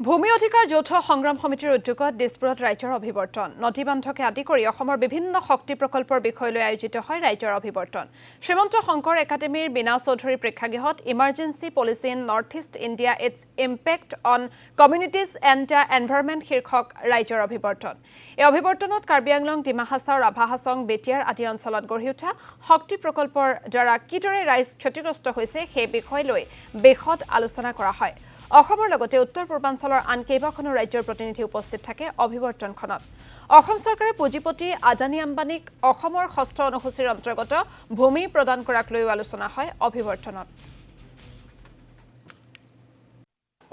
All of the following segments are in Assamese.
ভূমি অধিকাৰ যৌথ সংগ্ৰাম সমিতিৰ উদ্যোগত দিছপুৰত ৰাজ্যৰ অভিৱৰ্তন নদীবান্ধকে আদি কৰি অসমৰ বিভিন্ন শক্তি প্ৰকল্পৰ বিষয়লৈ আয়োজিত হয় ৰাজ্যৰ অভিৱৰ্তন শ্ৰীমন্ত শংকৰ একাডেমীৰ বিনা চৌধুৰী প্ৰেক্ষাগৃহত emergency policy in North East India its impact on communities and the environment শীৰ্ষক ৰাজ্যৰ অভিৱৰ্তন এই অভিৱৰ্তনত কাৰ্বি আংলং ডিমা হাছাও ৰাভা হাছং বেটিয়াৰ আদি অঞ্চলত গঢ়ি উঠা শক্তি প্ৰকল্পৰ দ্বাৰা কিদৰে ৰাইজ ক্ষতিগ্ৰস্ত হৈছে সেই বিষয় লৈ বিশদ আলোচনা কৰা হয় অসমৰ লগতে উত্তৰ পূৰ্বাঞ্চলৰ আন কেইবাখনো ৰাজ্যৰ প্ৰতিনিধি উপস্থিত থাকে অভিৱৰ্তনখনত অসম চৰকাৰে পুঁজিপতি আদানী আম্বানীক অসমৰ ষষ্ঠ অনুসূচীৰ অন্তৰ্গত ভূমি প্ৰদান কৰাক লৈ আলোচনা হয় অভিৱৰ্তনত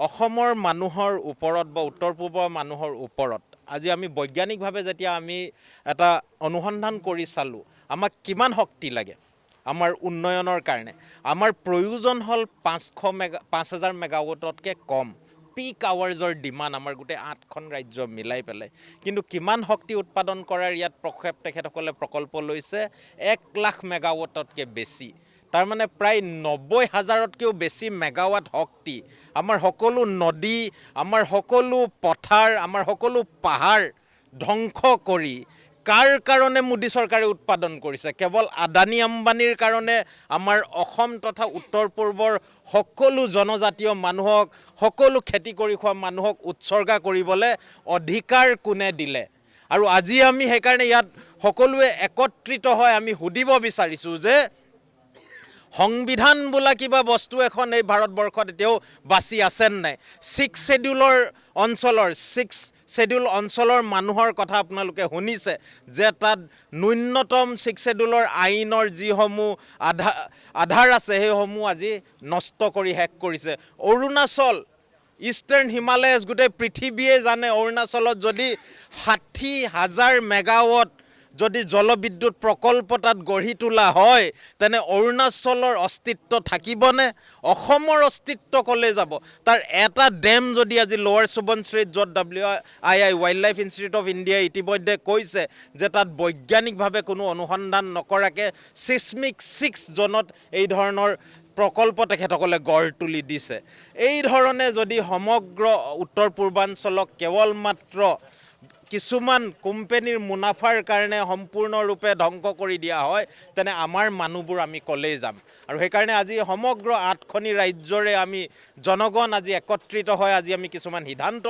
অসমৰ মানুহৰ ওপৰত বা উত্তৰ পূৰ্বৰ মানুহৰ ওপৰত আজি আমি বৈজ্ঞানিকভাৱে যেতিয়া আমি এটা অনুসন্ধান কৰি চালো আমাক কিমান শক্তি লাগে আমাৰ উন্নয়নৰ কাৰণে আমাৰ প্ৰয়োজন হল 5000 মেগাৱাটতকৈ কম পিক আৱাৰ্ছৰ ডিমাণ্ড আমাৰ গোটেই 8খন ৰাজ্য মিলাই পেলাই কিন্তু কিমান শক্তি উৎপাদন কৰাৰ ইয়াত প্ৰক্ষেপ তেখেতসকলে প্ৰকল্প লৈছে 1 লাখ মেগাৱাটতকৈ বেছি তাৰ মানে প্ৰায় 90,000তকৈও বেছি মেগাৱাট শক্তি আমাৰ সকলো নদী আমাৰ সকলো পথাৰ আমাৰ সকলো পাহাৰ ধ্বংস কৰি কাৰ কাৰণে মোদী চৰকাৰে উৎপাদন কৰিছে কেৱল আদানী আম্বানীৰ কাৰণে আমাৰ অসম তথা উত্তৰ পূৰ্বৰ সকলো জনজাতীয় মানুহক সকলো খেতি কৰি খোৱা মানুহক উৎসৰ্গা কৰিবলৈ অধিকাৰ কোনে দিলে আৰু আজি আমি সেইকাৰণে ইয়াত সকলোৱে একত্ৰিত হয় আমি সুধিব বিচাৰিছোঁ যে সংবিধান বোলা কিবা বস্তু এখন এই ভাৰতবৰ্ষত এতিয়াও বাছি আছে নাই 6 শেডিউলৰ অঞ্চলৰ 6 শেডিউল অঞ্চলৰ মানুহৰ কথা আপোনালোকে শুনিছে যে তাত ন্যূনতম 6 শেডিউলৰ আইনৰ যিসমূহ আধাৰ আছে সেইসমূহ আজি নষ্ট কৰি শেষ কৰিছে অৰুণাচল ইষ্টাৰ্ণ হিমালয়াছ গোটেই পৃথিৱীয়ে জানে অৰুণাচলত যদি 60,000 মেগাৱাট যদি জলবিদ্যুৎ প্ৰকল্প তাত গঢ়ি তোলা হয় তেনে অৰুণাচলৰ অস্তিত্ব থাকিবনে অসমৰ অস্তিত্ব কলে যাব তাৰ এটা ডেম যদি আজি লোৱাৰ সুবনশ্ৰীত য'ত WII wild life institute of India ইতিমধ্যে কৈছে যে তাত বৈজ্ঞানিকভাৱে কোনো অনুসন্ধান নকৰাকৈ চিছমিক 6 জনত এই ধৰণৰ প্ৰকল্প তেখেতসকলে গঢ় তুলি দিছে এই ধৰণে যদি সমগ্ৰ উত্তৰ পূৰ্বাঞ্চলক কেৱল মাত্ৰ কিছুমান কোম্পানীৰ মুনাফাৰ কাৰণে সম্পূৰ্ণৰূপে ধ্বংস কৰি দিয়া হয় তেনে আমাৰ মানুহবোৰ আমি কলেই যাম আৰু সেইকাৰণে আজি সমগ্ৰ 8খনি ৰাজ্যৰে আমি জনগণ আজি একত্ৰিত হয় আজি আমি কিছুমান সিদ্ধান্ত